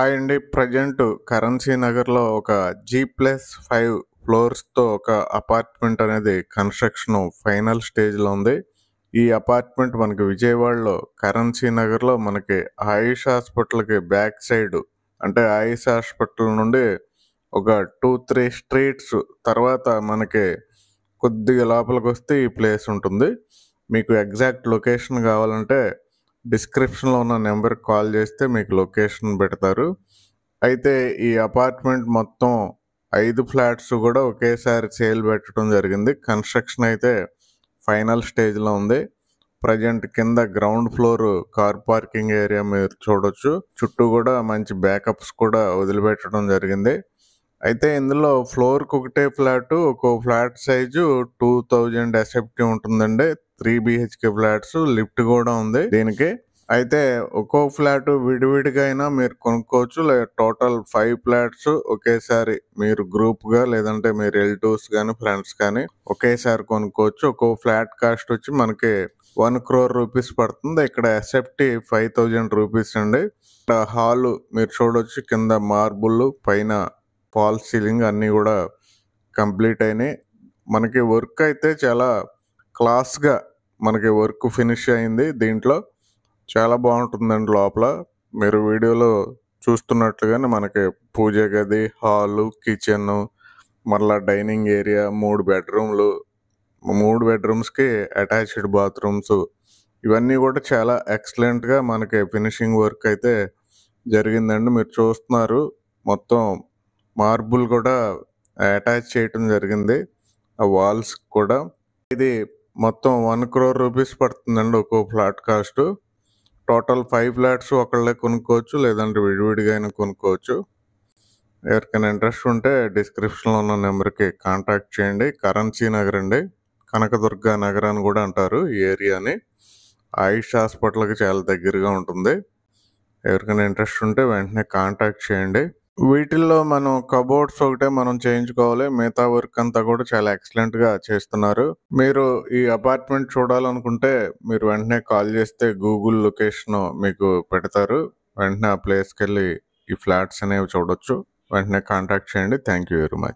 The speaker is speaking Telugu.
హాయ్ అండి. ప్రెజెంట్ కరెన్సీ నగర్‌లో ఒక జీ+5 ఫ్లోర్స్‌తో ఒక అపార్ట్మెంట్ అనేది కన్‌స్ట్రక్షన్ ఫైనల్ స్టేజ్‌లో ఉంది. ఈ అపార్ట్మెంట్ మనకి విజయవాడలో కరెన్సీ నగర్‌లో మనకి ఆయుష్ హాస్పిటల్‌కి బ్యాక్ సైడ్, అంటే ఆయుష్ హాస్పిటల్ నుండి ఒక 2, 3 స్ట్రీట్స్ తర్వాత మనకి కొద్దిగా లోపలికొస్తే ఈ ప్లేస్ ఉంటుంది. మీకు ఎగ్జాక్ట్ లొకేషన్ కావాలంటే డిస్క్రిప్షన్‌లో ఉన్న నెంబర్‌కి కాల్ చేస్తే మీకు లొకేషన్ పెడతారు. అయితే ఈ అపార్ట్మెంట్ మొత్తం 5 ఫ్లాట్స్ కూడా ఒకేసారి సేల్ పెట్టడం జరిగింది. కన్‌స్ట్రక్షన్ అయితే ఫైనల్ స్టేజ్‌లో ఉంది. ప్రెజెంట్ కింద ground floor car parking area మీరు చూడొచ్చు. చుట్టూ కూడా మంచి బ్యాకప్స్ కూడా వదిలిపెట్టడం జరిగింది. అయితే ఇందులో ఫ్లోర్‌కి ఒకటే ఫ్లాటు, ఒక్కో ఫ్లాట్ సైజు 2000 ఎస్ఎఫ్టీ ఉంటుందండి. 3 బీహెచ్‌కే ఫ్లాట్స్, లిఫ్ట్ కూడా ఉంది దీనికి. అయితే ఒక్కో ఫ్లాట్ విడివిడిగా అయినా మీరు కొనుక్కోవచ్చు. టోటల్ 5 ఫ్లాట్స్ ఒకేసారి మీరు గ్రూప్‌గా లేదంటే మీ రిలేటివ్స్ గానీ, ఫ్రెండ్స్ కానీ ఒకేసారి కొనుక్కోవచ్చు. ఒక్కో ఫ్లాట్ కాస్ట్ వచ్చి మనకి 1 crore రూపీస్ పడుతుంది. ఇక్కడ ఎస్ఎఫ్టీ 5000 రూపీస్ అండి. ఇక్కడ హాలు మీరు చూడొచ్చు. కింద మార్బుల్, పైన ఫాల్స్ సీలింగ్ అన్నీ కూడా కంప్లీట్ అయినాయి. మనకి వర్క్ అయితే చాలా క్లాస్‌గా మనకి వర్క్ ఫినిష్ అయింది. దీంట్లో చాలా బాగుంటుందండి లోపల. మీరు వీడియోలో చూస్తున్నట్లుగానే మనకి పూజ గది, హాలు, కిచెను, మరలా డైనింగ్ ఏరియా, 3 బెడ్రూమ్లు, 3 బెడ్రూమ్స్‌కి అటాచ్డ్ బాత్రూమ్స్, ఇవన్నీ కూడా చాలా ఎక్సలెంట్‌గా మనకి ఫినిషింగ్ వర్క్ అయితే జరిగిందండి. మీరు చూస్తున్నారు మొత్తం మార్బుల్ కూడా అటాచ్ చేయటం జరిగింది ఆ వాల్స్ కూడా. ఇది మొత్తం 1 crore రూపీస్ పడుతుందండి ఒక్కో ఫ్లాట్ కాస్ట్. టోటల్ 5 ఫ్లాట్స్ ఒకళ్ళే కొనుక్కోవచ్చు, లేదంటే విడివిడిగా అయినా కొనుక్కోవచ్చు. ఎవరికైనా ఇంట్రెస్ట్ ఉంటే డిస్క్రిప్షన్లో ఉన్న నెంబర్కి కాంటాక్ట్ చేయండి. కరెన్సీ నగర్ అండి, కనకదుర్గ నగర్ అని కూడా అంటారు ఈ ఏరియాని. ఆయుష్ హాస్పిటల్కి చాలా దగ్గరగా ఉంటుంది. ఎవరికైనా ఇంట్రెస్ట్ ఉంటే వెంటనే కాంటాక్ట్ చేయండి. వీటిల్లో మనం కబోర్డ్స్ ఒకటే మనం చేయించుకోవాలి. మిగతా వర్క్ అంతా కూడా చాలా ఎక్సలెంట్‌గా చేస్తున్నారు. మీరు ఈ అపార్ట్మెంట్ చూడాలనుకుంటే మీరు వెంటనే కాల్ చేస్తే గూగుల్ లొకేషన్ మీకు పెడతారు. వెంటనే ఆ ప్లేస్‌కెళ్ళి ఈ ఫ్లాట్స్ అనేవి చూడొచ్చు. వెంటనే కాంటాక్ట్ చేయండి. Thank you very much.